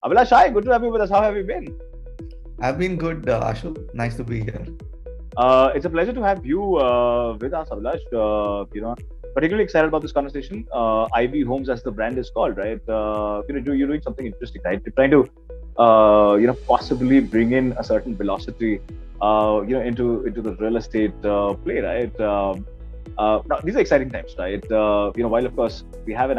Abhilash, hi, good to have you with us. How have you been? I've been good, Ashu. Nice to be here. It's a pleasure to have you with us, Abhilash. Particularly excited about this conversation. IB Homes, as the brand is called, right? You're doing something interesting, right? You're trying to, possibly bring in a certain velocity, into the real estate play, right? Now, these are exciting times, right? While of course we have a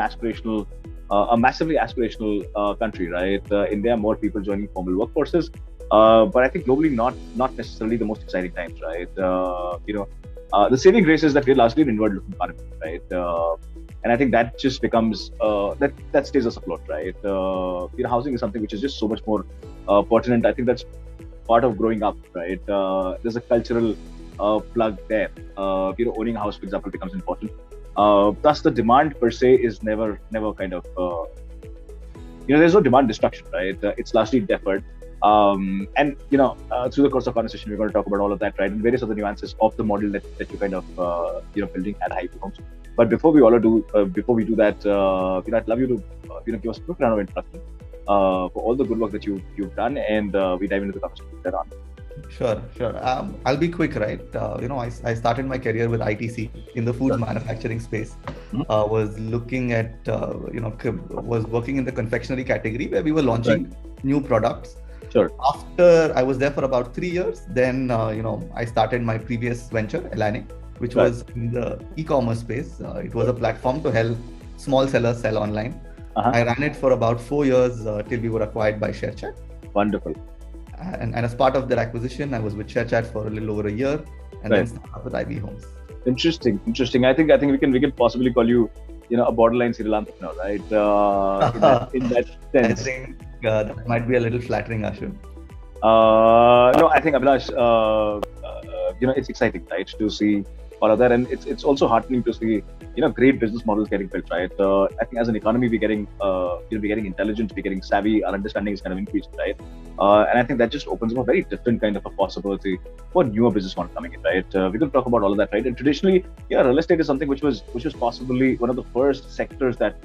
massively aspirational country, right? India, more people joining formal workforces, but I think globally, not necessarily the most exciting times, right? The saving grace is that we're largely an inward-looking economy, right? And I think that just becomes that stays us afloat, right? Housing is something which is just so much more pertinent. I think that's part of growing up, right? There's a cultural plug there. Owning a house, for example, becomes important. Thus, the demand per se is never kind of there's no demand destruction, right? It's largely deferred. Through the course of conversation, we're going to talk about all of that, right, and various other nuances of the model that you kind of building at high homes. But before we do that, I'd love you to give us a quick round of introduction for all the good work that you've done, and we dive into the conversation later on. Sure. I'll be quick, right? I started my career with ITC in the foods Sure. manufacturing space. Mhm. Was looking at, was working in the confectionery category where we were launching new products. Sure. After I was there for about 3 years, then I started my previous venture, Elane, which Right. was in the e-commerce space. It was a platform to help small sellers sell online. Uh-huh. I ran it for about 4 years till we were acquired by ShareChat. Wonderful. And as part of that acquisition, I was with ShareChat for a little over a year, and then Right. started up with IB Homes. Interesting. I think we can possibly call you, a borderline serial entrepreneur, right? In that I sense. think that might be a little flattering, Ashu. No, I think Abhilash, it's exciting, right, to see all of that, and it's also heartening to see, great business models getting built, right? I think as an economy, we're getting intelligent, we're getting savvy, our understanding is kind of increased, right? And I think that just opens up a very different kind of a possibility for newer business models coming in, right? We're going to talk about all of that, right? And traditionally, real estate is something which was possibly one of the first sectors that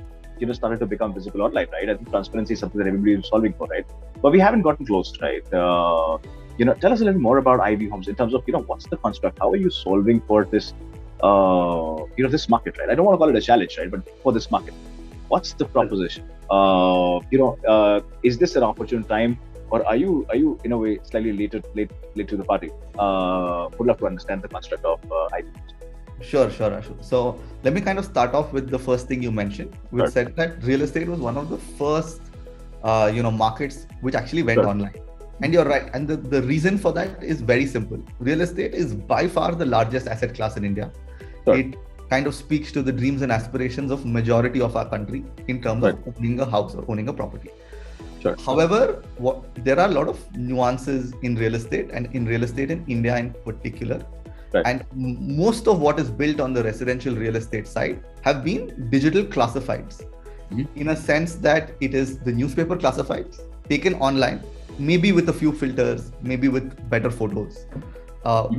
started to become visible online, right? I think transparency is something that everybody is solving for, right? But we haven't gotten close, right? Tell us a little more about IB Homes in terms of what's the construct? How are you solving for this this market, right? I don't want to call it a challenge, right? But for this market, what's the proposition? Is this an opportune time, or are you in a way slightly late to the party? Would love to understand the construct of IB Homes. Sure, Ashu. So let me kind of start off with the first thing you mentioned, which Sure. said that real estate was one of the first, markets which actually went Sure. online. And you're right. And the reason for that is very simple. Real estate is by far the largest asset class in India. Sure. It kind of speaks to the dreams and aspirations of majority of our country in terms Right. of owning a house or owning a property. Sure. However, there are a lot of nuances in real estate, and in real estate in India in particular. Right. And most of what is built on the residential real estate side have been digital classifieds, in a sense that it is the newspaper classifieds taken online, maybe with a few filters, maybe with better photos.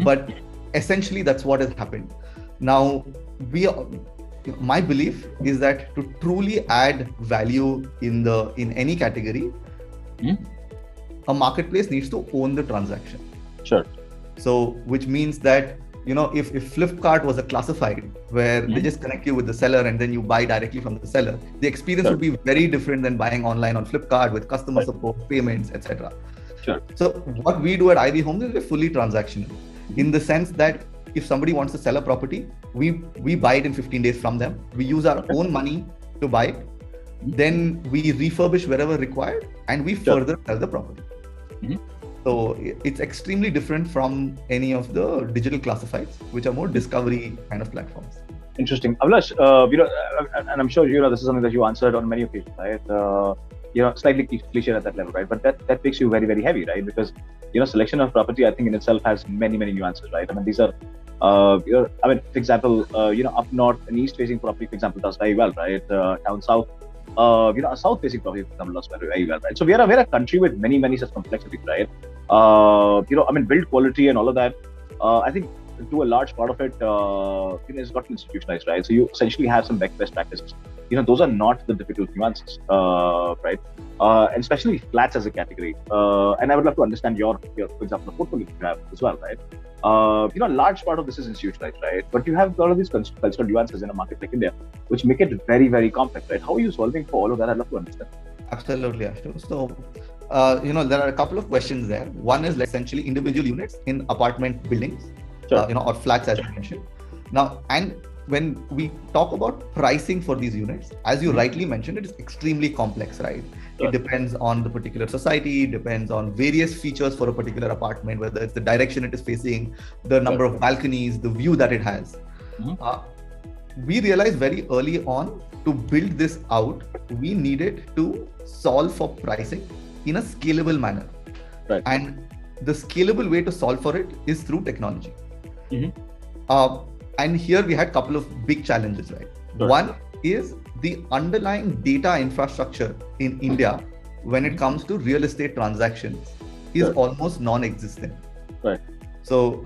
But essentially, that's what has happened. Now, my belief is that to truly add value in any category, a marketplace needs to own the transaction. Sure. So, which means that if Flipkart was a classified where they just connect you with the seller and then you buy directly from the seller, the experience Sure. would be very different than buying online on Flipkart with customer Right. support, payments, etc. Sure. So what we do at IB Homes is we're fully transactional, in the sense that if somebody wants to sell a property, we buy it in 15 days from them. We use our own money to buy it. Then we refurbish wherever required, and we Sure. further sell the property. Mhm. So it's extremely different from any of the digital classifieds, which are more discovery kind of platforms. Interesting. Abhilash, and I'm sure this is something that you answered on many occasions, right? Slightly cliche at that level, right? But that makes you very, very heavy, right? Because selection of property, I think in itself has many, many nuances, right? I mean, these are, for example, up north, an east-facing property, for example, does very well, right? Down south, a south-facing property, for example, does very well, right? So we're a country with many, many such complexities, right? Build quality and all of that. I think to a large part of it, it's gotten institutionalized, right? So you essentially have some best practices. Those are not the difficult nuances, right? And especially flats as a category. And I would love to understand your for example, the portfolio you have as well, right? A large part of this is institutionalized, right? But you have all of these cultural nuances in a market like India, which make it very, very complex, right? How are you solving for all of that? I'd love to understand. Absolutely, Ashu. So, there are a couple of questions there. One is essentially individual units in apartment buildings, Sure. or flats, as you mentioned. Now, and when we talk about pricing for these units, as you rightly mentioned, it is extremely complex, right? Sure. It depends on the particular society, depends on various features for a particular apartment, whether it's the direction it is facing, the number of balconies, the view that it has. We realized very early on, to build this out, we needed to solve for pricing in a scalable manner. Right. And the scalable way to solve for it is through technology. And here we had a couple of big challenges, right? Sure. One is the underlying data infrastructure in India when it comes to real estate transactions is almost non-existent. Right. So,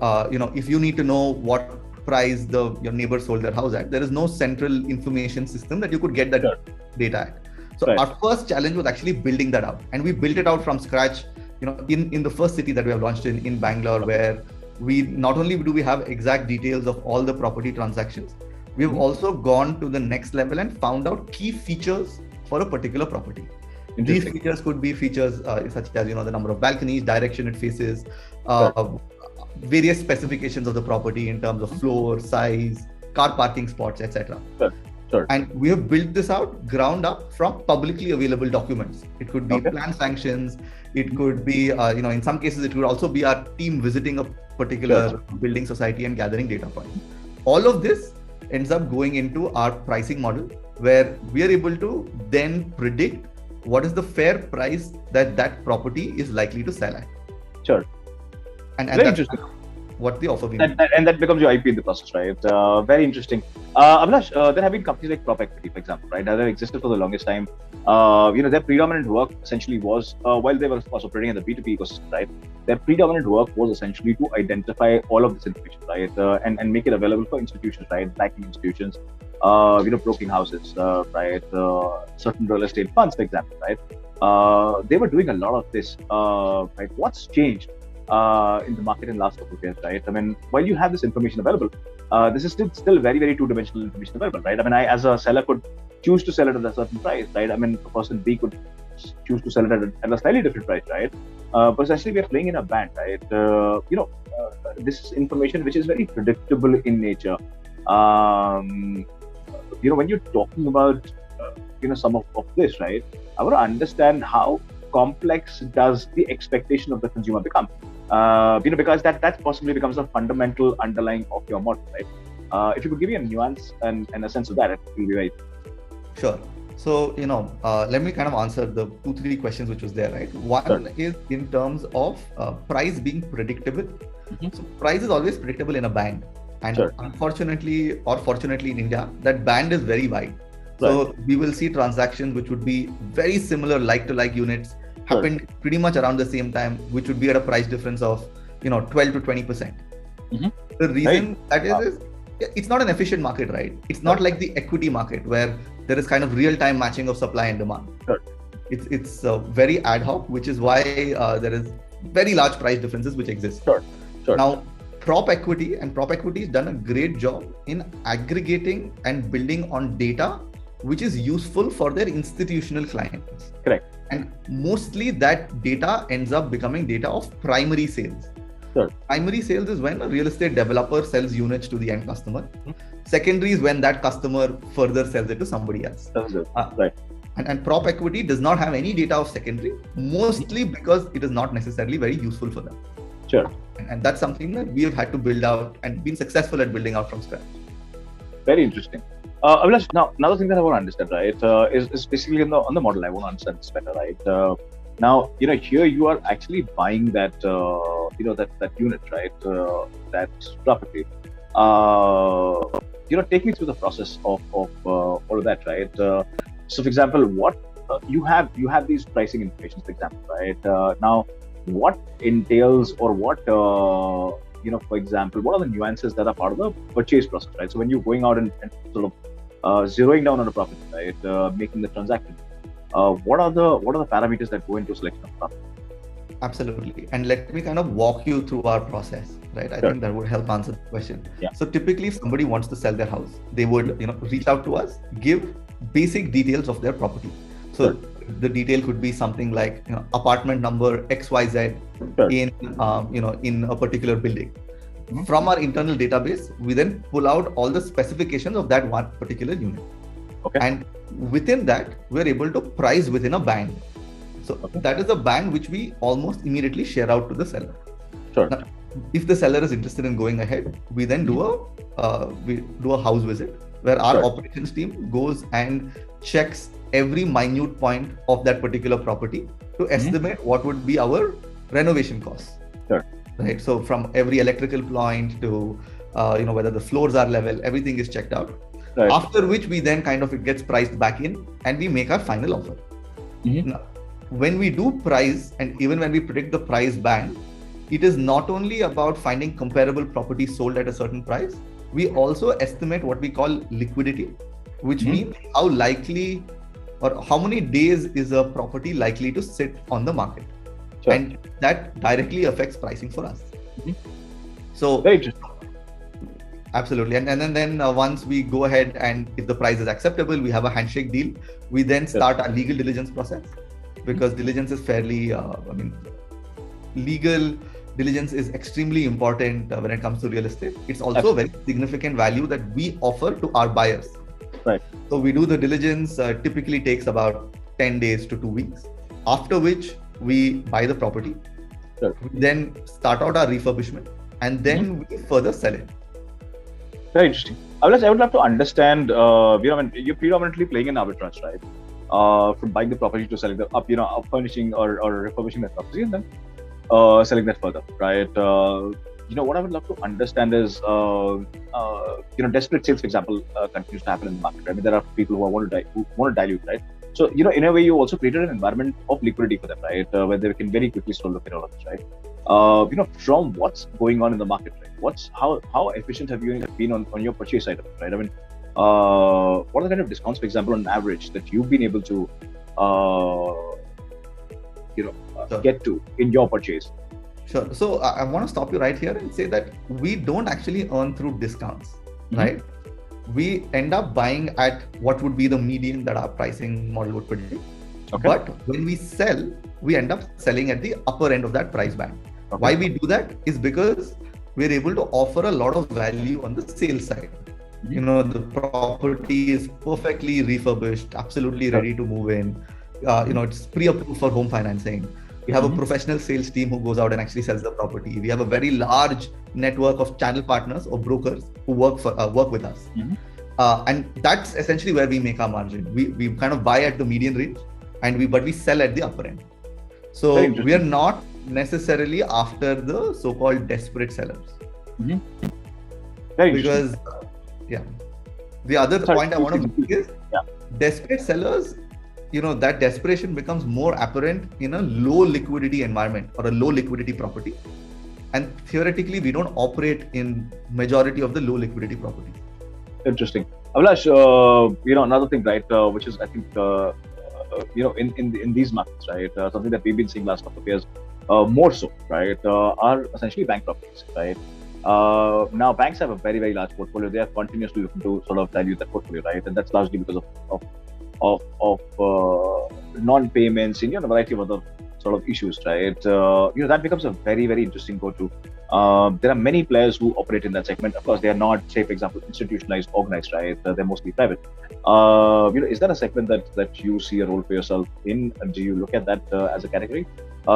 if you need to know what price your neighbor sold their house at, there is no central information system that you could get that data at. So our first challenge was actually building that out, and we built it out from scratch. In the first city that we have launched in Bangalore, where we not only do we have exact details of all the property transactions, we've also gone to the next level and found out key features for a particular property. These features could be features such as the number of balconies, direction it faces, various specifications of the property in terms of floor, size, car parking spots, etc. Sure. And we have built this out ground up from publicly available documents. It could be plan sanctions. It could be, in some cases, it could also be our team visiting a particular building society and gathering data points. All of this ends up going into our pricing model, where we are able to then predict what is the fair price that property is likely to sell at. Sure. And very interesting. What the offer and that becomes your IP in the process, right? Very interesting. Abhilash, there have been companies like Prop Equity, for example, right? That have existed for the longest time. Their predominant work essentially was, while they were operating in the B2B ecosystem, right? Their predominant work was essentially to identify all of this information, right? And make it available for institutions, right? Banking institutions, broking houses, right? Certain real estate funds, for example, right? They were doing a lot of this, right? What's changed in the market in the last couple of years, right? I mean, while you have this information available, this is still very, very two-dimensional information available, right? I mean, I as a seller could choose to sell it at a certain price, right? I mean, person B could choose to sell it at a slightly different price, right? But essentially, we are playing in a band, right? This is information which is very predictable in nature. When you're talking about, some of this, right? I want to understand how complex does the expectation of the consumer become? Because that possibly becomes a fundamental underlying of your model, right? If you could give me a nuance and a sense of that, it will be very. Sure. So, let me kind of answer the 2-3 questions which was there, right? One is in terms of price being predictable. So price is always predictable in a band. And unfortunately or fortunately in India, that band is very wide. So we will see transactions which would be very similar like-to-like units happened pretty much around the same time, which would be at a price difference of 12 to 20%. The reason that is it's not an efficient market, right? It's not like the equity market where there is kind of real-time matching of supply and demand. It's very ad hoc, which is why there is very large price differences which exist. Now, Prop Equity has done a great job in aggregating and building on data which is useful for their institutional clients. Correct. And mostly that data ends up becoming data of primary sales. Primary sales is when a real estate developer sells units to the end customer. Secondary is when that customer further sells it to somebody else. Right. And Prop Equity does not have any data of secondary, mostly because it is not necessarily very useful for them. And that's something that we have had to build out and been successful at building out from scratch. Very interesting. Abhilash, now another thing that I want to understand, right, is basically on the model. I want to understand this better, right? Now, here you are actually buying that, that unit, right? That property. Take me through the process of all of that, right? So, for example, what you have these pricing information, for example, right? Now, what entails or what for example, what are the nuances that are part of the purchase process, right? So when you're going out and sort of zeroing down on a property, right, making the transaction, what are the parameters that go into selection of property? Absolutely. And let me kind of walk you through our process, right? I think that would help answer the question. Yeah. So typically if somebody wants to sell their house, they would, reach out to us, give basic details of their property. So the detail could be something like, apartment number XYZ in a particular building. From our internal database, we then pull out all the specifications of that one particular unit. Okay. And within that, we're able to price within a band. So that is a band which we almost immediately share out to the seller. Sure. Now, if the seller is interested in going ahead, we then do a house visit where our operations team goes and checks every minute point of that particular property to estimate what would be our renovation costs. Sure. Right. So from every electrical point to whether the floors are level, everything is checked out. Right. After which we then it gets priced back in and we make our final offer. Now, when we do price and even when we predict the price band, it is not only about finding comparable properties sold at a certain price. We also estimate what we call liquidity, which means how likely or how many days is a property likely to sit on the market. Sure. And that directly affects pricing for us. So very interesting. Absolutely. And then once we go ahead and if the price is acceptable, we have a handshake deal. We then start our legal diligence process because diligence is fairly, legal diligence is extremely important when it comes to real estate. It's also a very significant value that we offer to our buyers. Right. So we do the diligence, typically takes about 10 days to 2 weeks, after which we buy the property. Sure. We then start out our refurbishment and then we further sell it. Very interesting. Abhilash, I would love to understand, you're predominantly playing in arbitrage, right? From buying the property to selling up furnishing or refurbishing that property and then selling that further, right? What I would love to understand is, desperate sales, for example, continues to happen in the market. Right? I mean, there are people who want to dilute, right? So, in a way, you also created an environment of liquidity for them, right? Where they can very quickly sort of look at all of this, right? From what's going on in the market, right? How efficient have you been on your purchase side of it, right? I mean, what are the kind of discounts, for example, on average that you've been able to, get to in your purchase? Sure. So I want to stop you right here and say that we don't actually earn through discounts, right? We end up buying at what would be the median that our pricing model would predict. Okay. But when we sell, we end up selling at the upper end of that price band. Okay. Why we do that is because we're able to offer a lot of value on the sales side. The property is perfectly refurbished, absolutely ready to move in. It's pre-approved for home financing. We have a professional sales team who goes out and actually sells the property. We have a very large network of channel partners or brokers who work with us. And that's essentially where we make our margin. We kind of buy at the median range but we sell at the upper end. So we are not necessarily after the so-called desperate sellers. Because the other point I want to make is desperate sellers, that desperation becomes more apparent in a low liquidity environment or a low liquidity property. And theoretically, we don't operate in majority of the low liquidity properties. Interesting. Abhilash, another thing, right, which is, I think, in these markets, right, something that we've been seeing last couple of years, more so, right, are essentially bank properties, right? Now, banks have a very, very large portfolio. They are continuously looking to sort of dilute that portfolio, right? And that's largely because of non-payments and a variety of other sort of issues, right? That becomes a very, very interesting go-to. There are many players who operate in that segment. Of course, they are not, say, for example, institutionalized, organized, right? They're mostly private. Is that a segment that you see a role for yourself in? Do you look at that as a category?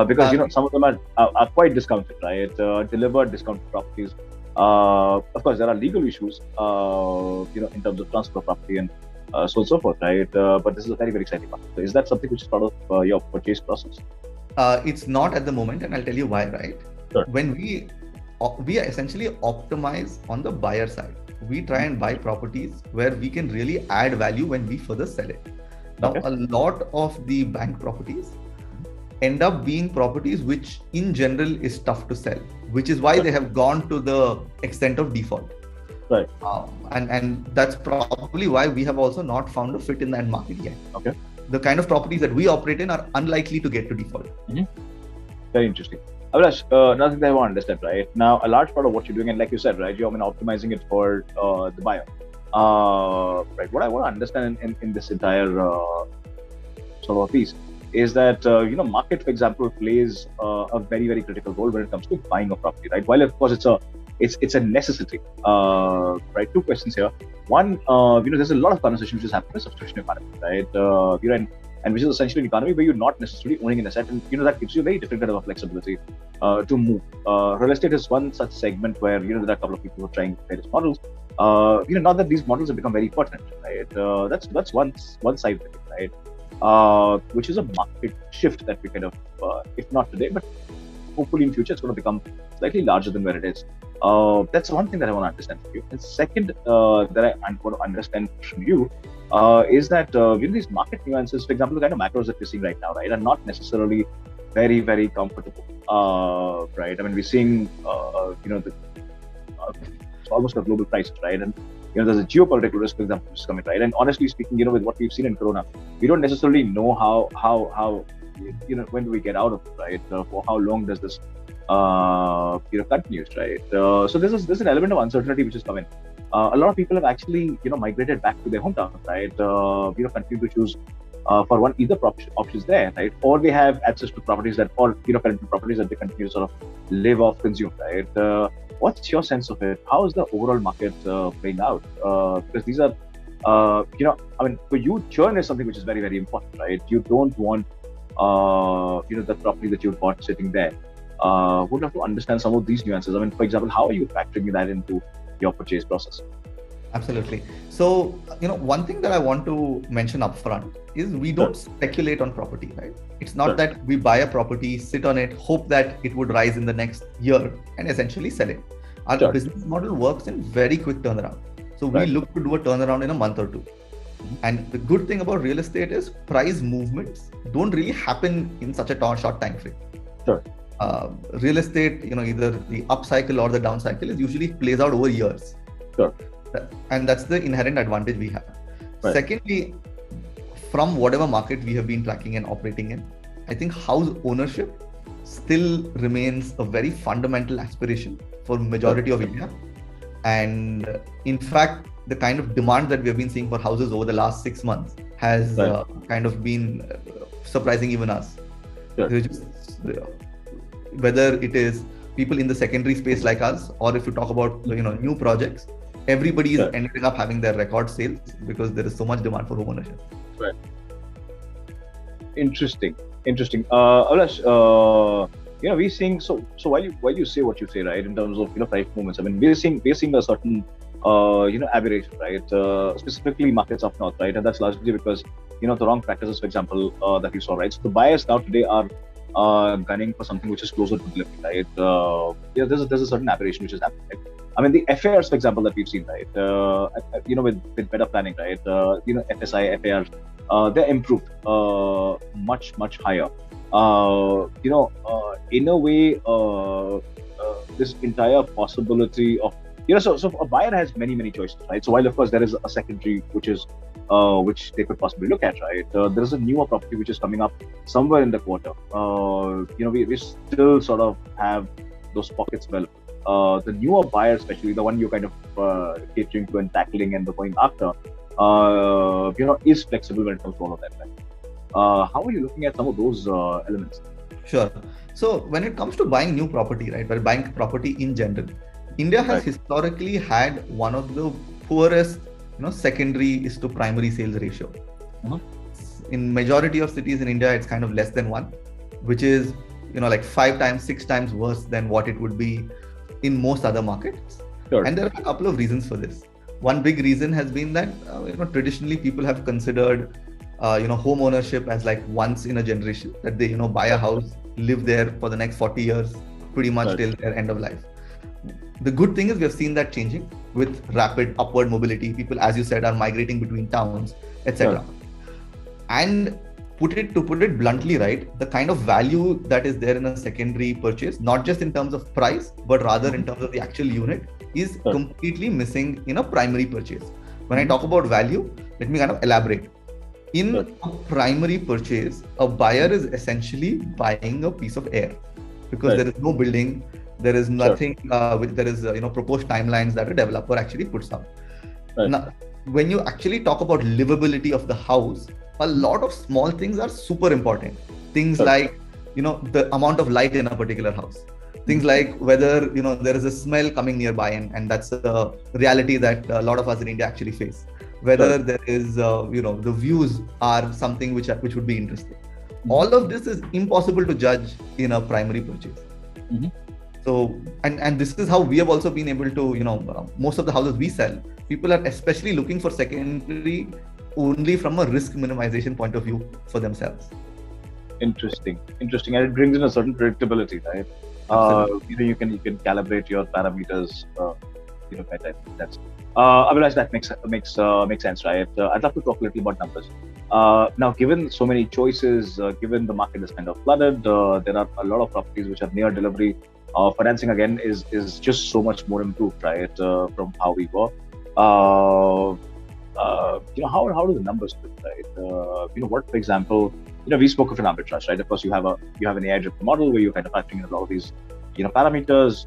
Because some of them are quite discounted, right? Delivered discounted properties. Of course, there are legal issues, in terms of transfer of property and so on and so forth, right? But this is a very, very exciting part. So is that something which is part of your purchase process? It's not at the moment, and I'll tell you why, right? Sure. When we essentially optimize on the buyer side. We try and buy properties where we can really add value when we further sell it. Now, a lot of the bank properties end up being properties which in general is tough to sell, which is why they have gone to the extent of default. Right. And that's probably why we have also not found a fit in that market yet. Okay. The kind of properties that we operate in are unlikely to get to default. Very interesting. Abhilash, another thing that I want to understand, right? Now, a large part of what you're doing, and like you said, right, you're optimizing it for the buyer. Right. What I want to understand in this entire sort of piece is that market, for example, plays a very, very critical role when it comes to buying a property, right? While of course it's a necessity, right? Two questions here. One, there's a lot of conversation which is happening in subscription economy, right? And which is essentially an economy where you're not necessarily owning an asset, and that gives you a very different kind of flexibility to move. Real estate is one such segment where there are a couple of people who are trying various models. Not that these models have become very pertinent, right? That's one side of it, right? Which is a market shift that we kind of, if not today, but hopefully in future, it's going to become slightly larger than where it is. That's one thing that I want to understand from you. And second, that I want to understand from you is that these market nuances, for example, the kind of macros that we're seeing right now, right, are not necessarily very, very comfortable, right? I mean, we're seeing, it's almost a global crisis, right? And there's a geopolitical risk, for example, which is coming, right? And honestly speaking, with what we've seen in Corona, we don't necessarily know how when do we get out of it, right? For how long does this continues, right? So there's an element of uncertainty which is coming. A lot of people have actually migrated back to their hometown, right? Continue to choose for one either options there, right? Or they have access to properties current properties that they continue to sort of live off, consume, right? What's your sense of it? How is the overall market playing out? Because these are, for you, churn is something which is very, very important, right? You don't want, the property that you bought sitting there. Would have to understand some of these nuances. I mean, for example, how are you factoring that into your purchase process? Absolutely. So, one thing that I want to mention upfront is we don't speculate on property, right? It's not that we buy a property, sit on it, hope that it would rise in the next year and essentially sell it. Our business model works in very quick turnaround. So we look to do a turnaround in a month or two. And the good thing about real estate is price movements don't really happen in such a short time frame. Sure. Real estate, either the up cycle or the down cycle is usually plays out over years. Sure. And that's the inherent advantage we have. Right. Secondly, from whatever market we have been tracking and operating in, I think house ownership still remains a very fundamental aspiration for majority of India. And in fact, the kind of demand that we have been seeing for houses over the last 6 months has kind of been surprising even us. Sure. Whether it is people in the secondary space like us, or if you talk about new projects, everybody is ending up having their record sales because there is so much demand for home ownership. Right. Interesting. Abhilash, we're seeing so while you say what you say, right, in terms of price movements, I mean, we're seeing a certain aberration, right? Specifically markets up north, right? And that's largely because the wrong practices, for example, that we saw, right? So the buyers now today are gunning for something which is closer to delivery, right? There's a certain aberration which is happening, right? I mean, the FARs, for example, that we've seen, right? With better planning, right? FSI, FARs, they're improved much higher. In a way, this entire possibility of so a buyer has many choices, right? So while of course there is a secondary which they could possibly look at, right? There is a newer property which is coming up somewhere in the quarter. We still sort of have those pockets available. The newer buyer, especially the one you're kind of catering to and tackling and going after, is flexible when it comes to all of that, right? How are you looking at some of those elements? Sure. So when it comes to buying new property, right, or buying property in general, India has historically had one of the poorest, secondary is to primary sales ratio. In majority of cities in India, it's kind of less than 1, which is, like 5 times, 6 times worse than what it would be in most other markets. Sure. And there are a couple of reasons for this. One big reason has been that, traditionally people have considered, home ownership as like once in a generation, that they, buy a house, live there for the next 40 years, pretty much till their end of life. The good thing is we have seen that changing with rapid upward mobility. People, as you said, are migrating between towns, etc. And put it bluntly, right, the kind of value that is there in a secondary purchase, not just in terms of price, but rather in terms of the actual unit, is completely missing in a primary purchase. When I talk about value, let me kind of elaborate. In a primary purchase, a buyer is essentially buying a piece of air, because there is no building, there is nothing, there is proposed timelines that a developer actually puts out. Now, when you actually talk about livability of the house, a lot of small things are super important. Things like, the amount of light in a particular house. Things like whether, there is a smell coming nearby, and that's a reality that a lot of us in India actually face. Whether there is, the views are something which would be interesting. All of this is impossible to judge in a primary purchase. So, and this is how we have also been able to, most of the houses we sell, people are especially looking for secondary only from a risk minimization point of view for themselves. Interesting. And it brings in a certain predictability, right? You can calibrate your parameters. That's Abhilash, that makes sense, right? I'd love to talk a little about numbers. Now, given so many choices, given the market is kind of flooded, there are a lot of properties which are near delivery. Financing again is just so much more improved, right, from how we were. How do the numbers look, right? What, for example, we spoke of an arbitrage, right? Of course, you have an AI-driven model where you're kind of factoring in a lot of these, parameters.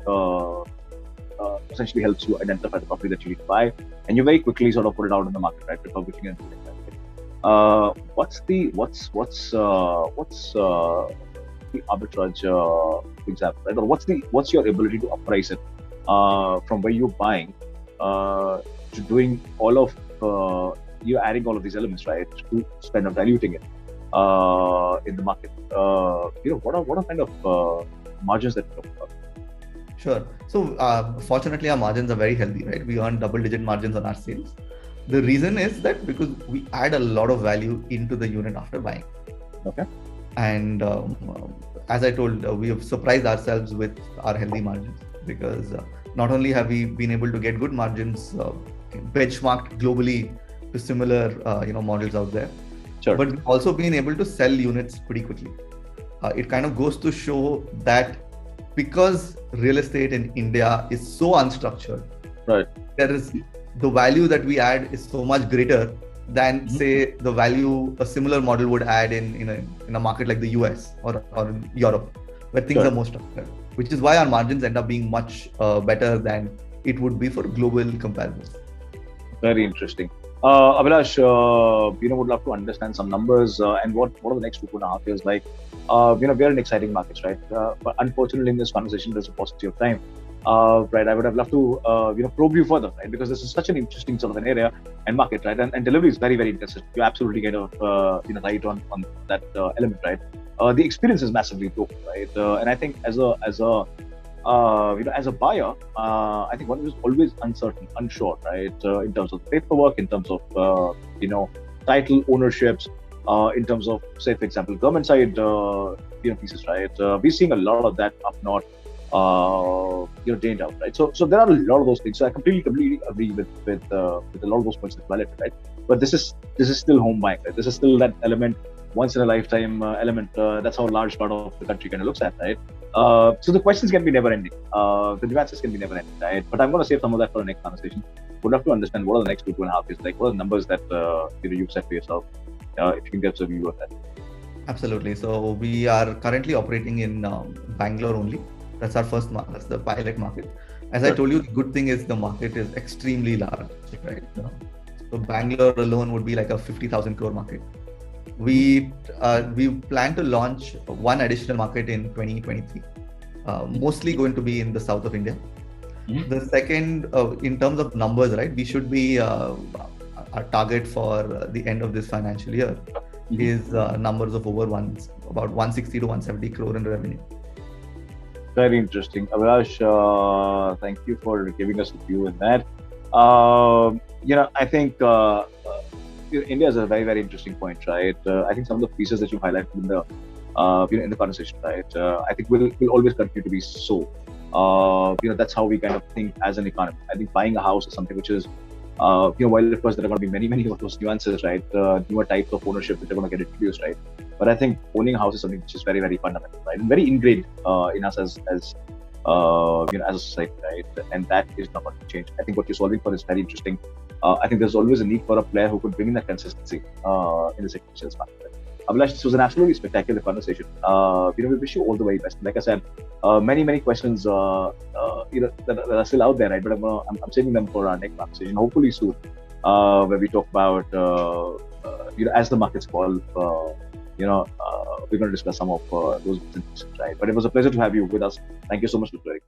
Essentially helps you identify the property that you need to buy, and you very quickly sort of put it out in the market, right? Refurbishing and doing that. What's the arbitrage example, right? Or what's your ability to appraise it from where you're buying to doing all of you're adding all of these elements, right, to kind of diluting it in the market. What are kind of margins that you talk about? Sure. So fortunately, our margins are very healthy, right? We earn double-digit margins on our sales. The reason is that because we add a lot of value into the unit after buying. Okay. And as I told, we have surprised ourselves with our healthy margins, because not only have we been able to get good margins benchmarked globally to similar models out there, but we've also been able to sell units pretty quickly. It kind of goes to show that because real estate in India is so unstructured, right, there is the value that we add is so much greater than say the value a similar model would add in a market like the US or in Europe, where things are more structured, which is why our margins end up being much better than it would be for global comparisons. Very interesting. Abhilash, would love to understand some numbers and what are the next 2.5 years like. We are in exciting markets, right? But unfortunately, in this conversation, there's a paucity of time. Right, I would have loved to probe you further, right? Because this is such an interesting sort of an area and market, right? And delivery is very, very interesting. You're absolutely kind of right on that element, right? The experience is massively broken, right? And I think as a buyer, I think one is always uncertain, unsure, right? In terms of paperwork, in terms of title ownerships, in terms of, say, for example, government side pieces, right? We're seeing a lot of that up north, day and out, right? So there are a lot of those things. So I completely agree with a lot of those points that valid, right? But this is still home buying, right? This is still that element, once in a lifetime element. That's how a large part of the country kind of looks at, right? So the questions can be never ending. The nuances can be never ending, right? But I'm going to save some of that for the next conversation. Would love to understand what are the next 2.5 years like. What are the numbers that you've set for yourself? If you can give us a view of that. Absolutely. So we are currently operating in Bangalore only. That's our first market. That's the pilot market. As I told you, the good thing is the market is extremely large, right? So Bangalore alone would be like a 50,000 crore market. We plan to launch one additional market in 2023, mostly going to be in the south of India. The second, in terms of numbers, right, we should be our target for the end of this financial year is numbers of over about 160 to 170 crore in revenue. Very interesting. Abhilash, thank you for giving us a view in that. I think India is a very, very interesting point, right? I think some of the pieces that you highlighted in the conversation, right? I think will always continue to be so. That's how we kind of think as an economy. I think buying a house is something which is While of course there are going to be many of those nuances, right? Newer types of ownership which are going to get introduced, right? But I think owning a house is something which is very fundamental, right? And very ingrained in us as a society, right? And that is not going to change. I think what you're solving for is very interesting. I think there's always a need for a player who could bring in that consistency in the sector market. Abhilash, this was an absolutely spectacular conversation. We wish you all the very best. Like I said, many questions that are still out there, right? But I'm saving them for our next conversation, hopefully soon, where we talk about as the markets fall, we're going to discuss some of those things, right? But it was a pleasure to have you with us. Thank you so much for joining.